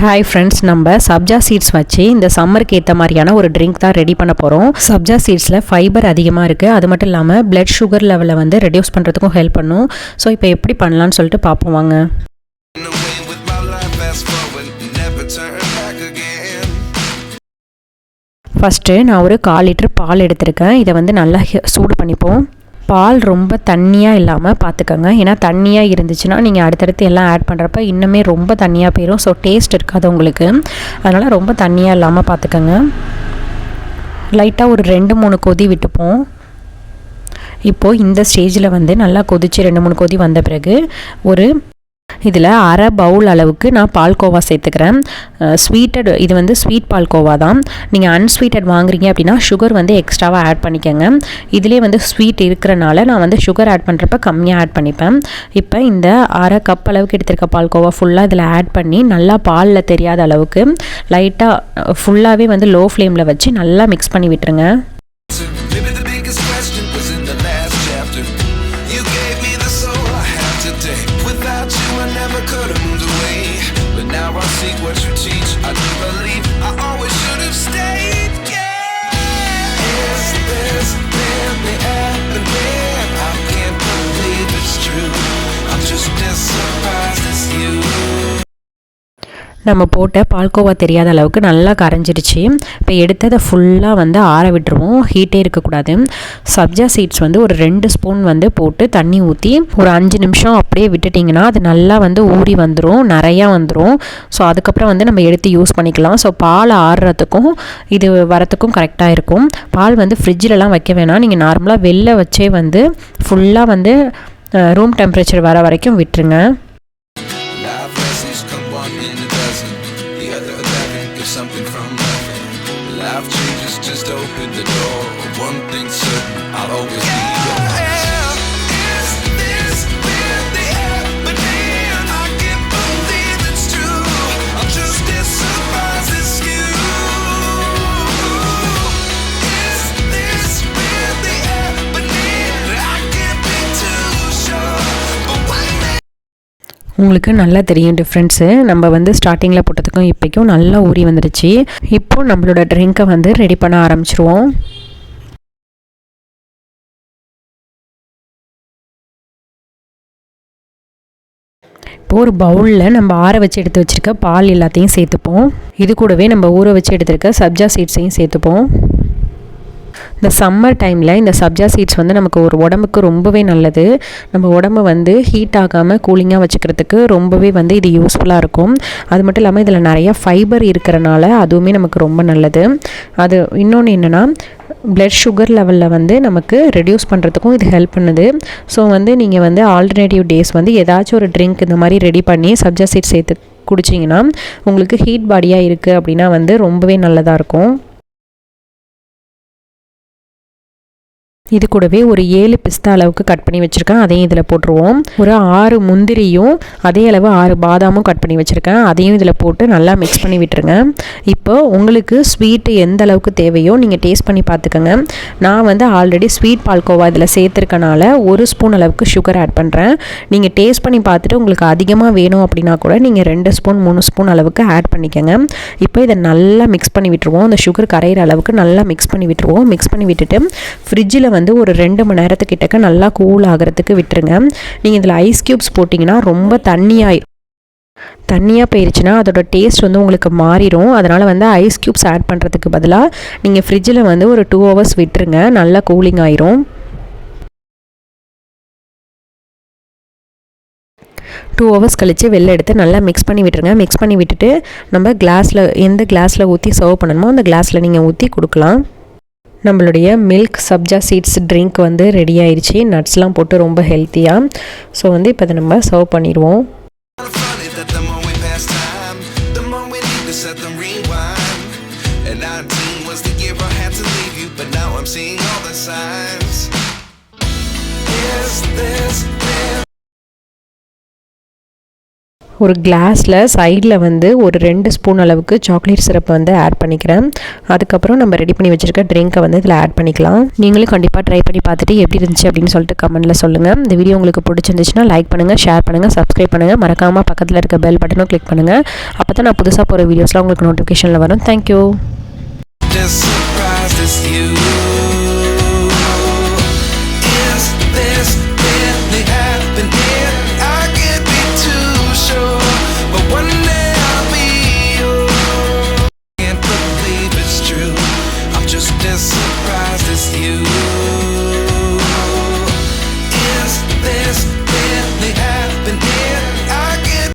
Hi friends, நம்ம sabja seeds வச்சு இந்த சம்மருக்கு ஏற்ற மாதிரியான ஒரு ட்ரிங்க் தான் ரெடி பண்ண போகிறோம். சப்ஜா சீட்ஸில் ஃபைபர் அதிகமாக இருக்குது. அது மட்டும் இல்லாமல் பிளட் சுகர் லெவலை வந்து ரெடியூஸ் பண்ணுறதுக்கும் ஹெல்ப் பண்ணும். ஸோ இப்போ எப்படி பண்ணலான்னு சொல்லிட்டு பார்ப்போம் வாங்க. ஃபஸ்ட்டு நான் ஒரு 1/4 லிட்டர் பால் எடுத்திருக்கேன். இதை வந்து நல்லா சூடு பண்ணிப்போம். பால் ரொம்ப தண்ணியாக இல்லாமல் பார்த்துக்கோங்க. ஏன்னா தண்ணியாக இருந்துச்சுன்னா நீங்கள் அடுத்தடுத்து எல்லாம் ஆட் பண்ணுறப்ப இன்னுமே ரொம்ப தண்ணியாக போயிடும். ஸோ டேஸ்ட் இருக்காது உங்களுக்கு. அதனால் ரொம்ப தண்ணியாக இல்லாமல் பார்த்துக்கோங்க. லைட்டாக ஒரு 2-3 கொதி விட்டுப்போம். இப்போது இந்த ஸ்டேஜில் வந்து நல்லா கொதித்து 2-3 கொதி வந்த பிறகு இதில் 1/2 பவுல் அளவுக்கு நான் பால்கோவா சேர்த்துக்கிறேன். ஸ்வீட்டட், இது வந்து ஸ்வீட் பால்கோவா தான். நீங்கள் அன்ஸ்வீட்டட் வாங்குறீங்க அப்படின்னா சுகர் வந்து எக்ஸ்ட்ராவாக ஆட் பண்ணிக்கோங்க. இதிலே வந்து ஸ்வீட் இருக்கிறனால நான் வந்து சுகர் ஆட் பண்ணுறப்ப கம்மியாக ஆட் பண்ணிப்பேன். இப்போ இந்த 1/2 கப் அளவுக்கு எடுத்திருக்க பால்கோவா ஃபுல்லாக இதில் ஆட் பண்ணி நல்லா பாலில் தெரியாத அளவுக்கு லைட்டாக ஃபுல்லாகவே வந்து லோ ஃப்ளேமில் வச்சு நல்லா மிக்ஸ் பண்ணி விட்டுருங்க. நம்ம போட்ட பால்கோவா தெரியாத அளவுக்கு நல்லா கரைஞ்சிருச்சு. இப்போ எடுத்து அதை ஃபுல்லாக வந்து ஆற விட்டுருவோம். ஹீட்டே இருக்கக்கூடாது. சப்ஜா சீட்ஸ் வந்து ஒரு 2 ஸ்பூன் வந்து போட்டு தண்ணி ஊற்றி ஒரு 5 நிமிஷம் அப்படியே விட்டுட்டிங்கன்னா அது நல்லா வந்து ஊறி வந்துடும், நிறையா வந்துடும். ஸோ அதுக்கப்புறம் வந்து நம்ம எடுத்து யூஸ் பண்ணிக்கலாம். ஸோ பால் ஆறுறதுக்கும் இது வரத்துக்கும் கரெக்டாக இருக்கும். பால் வந்து ஃப்ரிட்ஜிலலாம் வைக்க வேணாம். நீங்கள் நார்மலாக வெளில வச்சே வந்து ஃபுல்லாக வந்து ரூம் டெம்பரேச்சர் வர வரைக்கும் விட்டுருங்க. Something from nothing. Life changes, just open the door. One thing certain, I'll always be yours. Is this really happening? I can't believe it's true. I'm just as surprised as you. Is this really happening? I can't be too sure. But wait. உங்களுக்கு நல்லா தெரியும் difference. நம்ம வந்து ஸ்டார்டிங்கில் போட்டதுக்கும் இப்போக்கும் நல்லா ஊறி வந்துடுச்சு. இப்போது நம்மளோட ட்ரிங்க்கை வந்து ரெடி பண்ண ஆரம்பிச்சிருவோம். இப்போ ஒரு பவுலில் நம்ம ஆற வச்சு எடுத்து வச்சுருக்க பால் எல்லாத்தையும் சேர்த்துப்போம். இது கூடவே நம்ம ஊற வச்சு எடுத்துருக்க சப்ஜா சீட்ஸையும் சேர்த்துப்போம். இந்த சம்மர் டைமில் இந்த சப்ஜா சீட்ஸ் வந்து நமக்கு ஒரு உடம்புக்கு ரொம்பவே நல்லது. நம்ம உடம்பை வந்து ஹீட் ஆகாமல் கூலிங்காக வச்சுக்கிறதுக்கு ரொம்பவே வந்து இது யூஸ்ஃபுல்லாக இருக்கும். அது மட்டும் இல்லாமல் இதில் நிறையா ஃபைபர் இருக்கிறனால அதுவுமே நமக்கு ரொம்ப நல்லது. அது இன்னொன்று என்னென்னா பிளட் சுகர் லெவலில் வந்து நமக்கு ரெடியூஸ் பண்ணுறதுக்கும் இது ஹெல்ப் பண்ணுது. ஸோ வந்து நீங்கள் வந்து ஆல்டர்னேட்டிவ் டேஸ் வந்து ஏதாச்சும் ஒரு ட்ரிங்க் இந்த மாதிரி ரெடி பண்ணி சப்ஜா சீட்ஸ் சேர்த்து குடிச்சிங்கன்னா உங்களுக்கு ஹீட் பாடியாக இருக்குது அப்படின்னா வந்து ரொம்பவே நல்லதாக இருக்கும். இது கூடவே ஒரு 7 பிஸ்தா அளவுக்கு கட் பண்ணி வச்சுருக்கேன். அதையும் இதில் போட்டுருவோம். ஒரு 6 முந்திரியும் அதே அளவு 6 பாதாமும் கட் பண்ணி வச்சுருக்கேன். அதையும் இதில் போட்டு நல்லா மிக்ஸ் பண்ணி விட்டுருங்க. இப்போ உங்களுக்கு ஸ்வீட்டு எந்த அளவுக்கு தேவையோ நீங்கள் டேஸ்ட் பண்ணி பார்த்துக்கோங்க. நான் வந்து ஆல்ரெடி ஸ்வீட் பால்கோவா இதில் சேர்த்துருக்கனால 1 ஸ்பூன் அளவுக்கு சுகர் ஆட் பண்ணுறேன். நீங்கள் டேஸ்ட் பண்ணி பார்த்துட்டு உங்களுக்கு அதிகமாக வேணும் அப்படின்னா கூட நீங்கள் 2 ஸ்பூன் 3 ஸ்பூன் அளவுக்கு ஆட் பண்ணிக்கோங்க. இப்போ இதை நல்லா மிக்ஸ் பண்ணி விட்டுருவோம். அந்த சுகர் கரையிற அளவுக்கு நல்லா மிக்ஸ் பண்ணி விட்டுருவோம். மிக்ஸ் பண்ணி விட்டுட்டு ஃப்ரிட்ஜில் வந்து ஒரு 2 மணி நேரத்துக்கிட்டக்க நல்லா கூல் ஆகிறதுக்கு விட்டுருங்க. நீங்கள் இதில் ஐஸ் க்யூப்ஸ் போட்டிங்கன்னா ரொம்ப தண்ணியாக போயிடுச்சுன்னா அதோட டேஸ்ட் வந்து உங்களுக்கு மாறிடும். அதனால் வந்து ஐஸ் க்யூப்ஸ் ஆட் பண்ணுறதுக்கு பதிலாக நீங்கள் ஃப்ரிட்ஜில் வந்து ஒரு 2 ஹவர்ஸ் விட்டுருங்க. நல்லா கூலிங் ஆயிரும். 2 ஹவர்ஸ் கழித்து வெளில எடுத்து நல்லா மிக்ஸ் பண்ணி விட்டுருங்க. மிக்ஸ் பண்ணி விட்டுட்டு நம்ம எந்த கிளாஸில் ஊற்றி சர்வ் பண்ணணுமோ அந்த கிளாஸில் நீங்கள் ஊற்றி கொடுக்கலாம். நம்மளுடைய மில்க் சப்ஜா சீட்ஸ் ட்ரிங்க் வந்து ரெடி ஆயிடுச்சு. நட்ஸ்லாம் போட்டு ரொம்ப ஹெல்த்தியாக. ஸோ வந்து இப்போ அதை நம்ம சர்வ் பண்ணிடுவோம். ஒரு கிளாஸில் சைடில் வந்து ஒரு 2 ஸ்பூன் அளவுக்கு சாக்லேட் சிரப் வந்து ஆட் பண்ணிக்கிறேன். அதுக்கப்புறம் நம்ம ரெடி பண்ணி வச்சுருக்க ட்ரிங்க்கை வந்து இதில் ஆட் பண்ணிக்கலாம். நீங்களும் கண்டிப்பாக ட்ரை பண்ணி பார்த்துட்டு எப்படி இருந்துச்சு அப்படின்னு சொல்லிட்டு கமெண்ட்டில் சொல்லுங்கள். இந்த வீடியோ உங்களுக்கு பிடிச்சிருந்துச்சுன்னா லைக் பண்ணுங்கள், ஷேர் பண்ணுங்கள், சப்ஸ்கிரைப் பண்ணுங்கள். மறக்காமல் பக்கத்தில் இருக்க பெல் பட்டனும் கிளிக் பண்ணுங்கள். அப்போ தான் நான் புதுசாக போகிற வீடியோஸ்லாம் உங்களுக்கு நோட்டிஃபிகேஷனில் வரும். தேங்க்யூ.